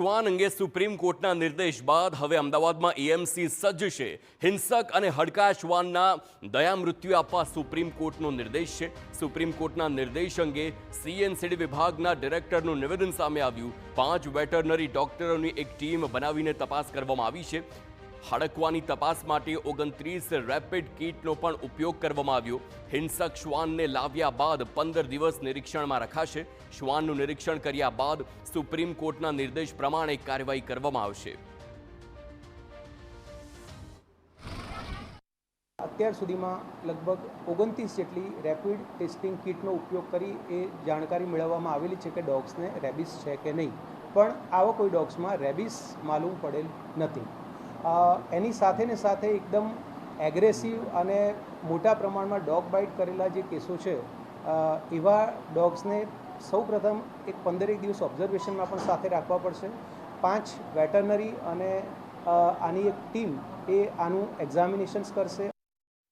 શ્વાન અંગે સુપ્રીમ કોર્ટના નિર્દેશ બાદ હવે અમદાવાદમાં એએમસી સજ્જ છે। હિંસક અને હડકાયા શ્વાનના દયામૃત્યુ આપવા સુપ્રીમ કોર્ટનો નિર્દેશ છે। સુપ્રીમ કોર્ટના નિર્દેશ અંગે સીએનસીડી વિભાગના ડિરેક્ટરનું નિવેદન સામે આવ્યું। 5 વેટરનરી ડોક્ટરોની એક ટીમ બનાવીને તપાસ કરવામાં આવી છે। હડકવાની તપાસ માટે 29 રેપિડ કિટનો પણ ઉપયોગ કરવામાં આવ્યો। હિંસક શ્વાનને લાવ્યા બાદ 15 દિવસ નિરીક્ષણમાં રખાશે। શ્વાનનું નિરીક્ષણ કર્યા બાદ સુપ્રીમ કોર્ટના નિર્દેશ પ્રમાણે કાર્યવાહી કરવામાં આવશે। અત્યાર સુધીમાં લગભગ 29 જેટલી રેપિડ ટેસ્ટિંગ કિટનો ઉપયોગ કરી એ જાણકારી મેળવવામાં આવેલી છે કે ડોગ્સને રેબિસ છે કે નહીં, પણ આવા કોઈ ડોગ્સમાં રેબિસ માલુમ પડેલ નથી। એની સાથે એકદમ એગ્રેસિવ અને મોટા પ્રમાણમાં ડોગ બાઇટ કરેલા જે કેસો છે એવા ડોગ્સને સૌપ્રથમ એક 15 દિવસ ઓબ્ઝર્વેશનમાં પણ સાથે રાખવા પડશે। 5 વેટરનરી અને આની એક ટીમ એ આનું એક્ઝામિનેશન્સ કરશે।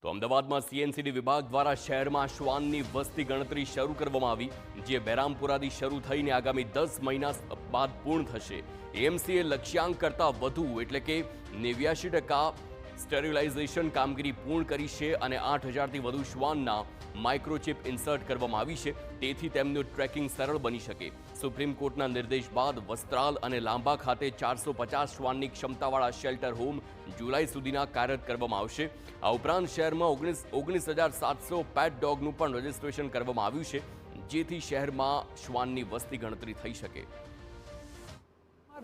તો અમદાવાદમાં સીએનસીડી વિભાગ દ્વારા શહેરમાં શ્વાનની વસ્તી ગણતરી શરૂ કરવામાં આવી, જે બહેરામપુરાથી શરૂ થઈને આગામી 10 મહિના બાદ પૂર્ણ થશે। એએમસીએ લક્ષ્યાંક કરતાં વધુ એટલે કે 89% સ્ટેરિલાઇઝેશન કામગીરી પૂર્ણ કરી છે અને 8000થી વધુ શ્વાનના માઇક્રોચિપ ઇન્સર્ટ કરવામાં આવી છે, તેથી તેમનું ટ્રેકિંગ સરળ બની શકે। સુપ્રીમ કોર્ટના નિર્દેશ બાદ વસ્ત્રાલ અને લાંબા ખાતે 450 શ્વાનની ક્ષમતાવાળા શેલ્ટર હોમ જુલાઈ સુધીના કાર્યરત કરવામાં આવશે। આ ઉપરાંત શહેરમાં 19,700 પેટ ડોગનું પણ રજીસ્ટ્રેશન કરવામાં આવ્યું છે, જેથી શહેરમાં શ્વાનની વસ્તી ગણતરી થઈ શકે।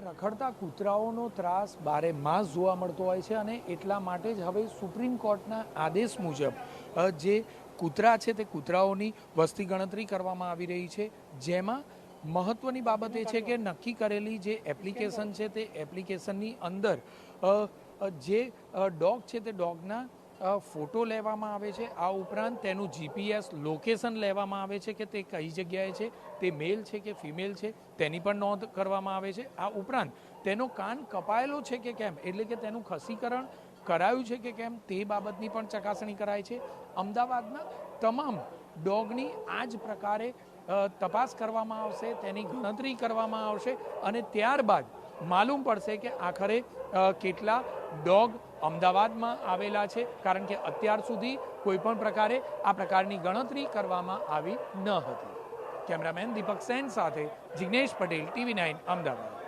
રખડતા કૂતરાઓનો ત્રાસ બારે માસ જોવા મળતો હોય છે અને એટલા માટે જ હવે સુપ્રીમ કોર્ટના આદેશ મુજબ જે કૂતરા છે તે કૂતરાઓની વસ્તી ગણતરી કરવામાં આવી રહી છે, જેમાં મહત્વની બાબત એ છે કે નક્કી કરેલી જે એપ્લિકેશન છે તે એપ્લિકેશનની અંદર જે ડોગ છે તે ડોગના ફોટો લેવામાં આવે છે। આ ઉપરાંત તેનું જીપીએસ લોકેશન લેવામાં આવે છે કે તે કઈ જગ્યાએ છે, તે મેલ છે કે ફિમેલ છે તેની પણ નોંધ કરવામાં આવે છે। આ ઉપરાંત તેનો કાન કપાયેલો છે કે કેમ, એટલે કે તેનું ખસીકરણ કરાયું છે કે કેમ તે બાબતની પણ ચકાસણી કરાય છે। અમદાવાદના તમામ ડોગની આ જ પ્રકારે તપાસ કરવામાં આવશે, તેની ગણતરી કરવામાં આવશે અને ત્યારબાદ માલુમ પડશે કે આખરે કેટલા ડોગ અમદાવાદમાં આવેલા છે, કારણ કે અત્યાર સુધી કોઈ પણ પ્રકારે આ પ્રકારની ગણતરી કરવામાં આવી ન હતી। કેમેરામેન દીપક સેન સાથે જિગ્નેશ પટેલ, TV9 અમદાવાદ।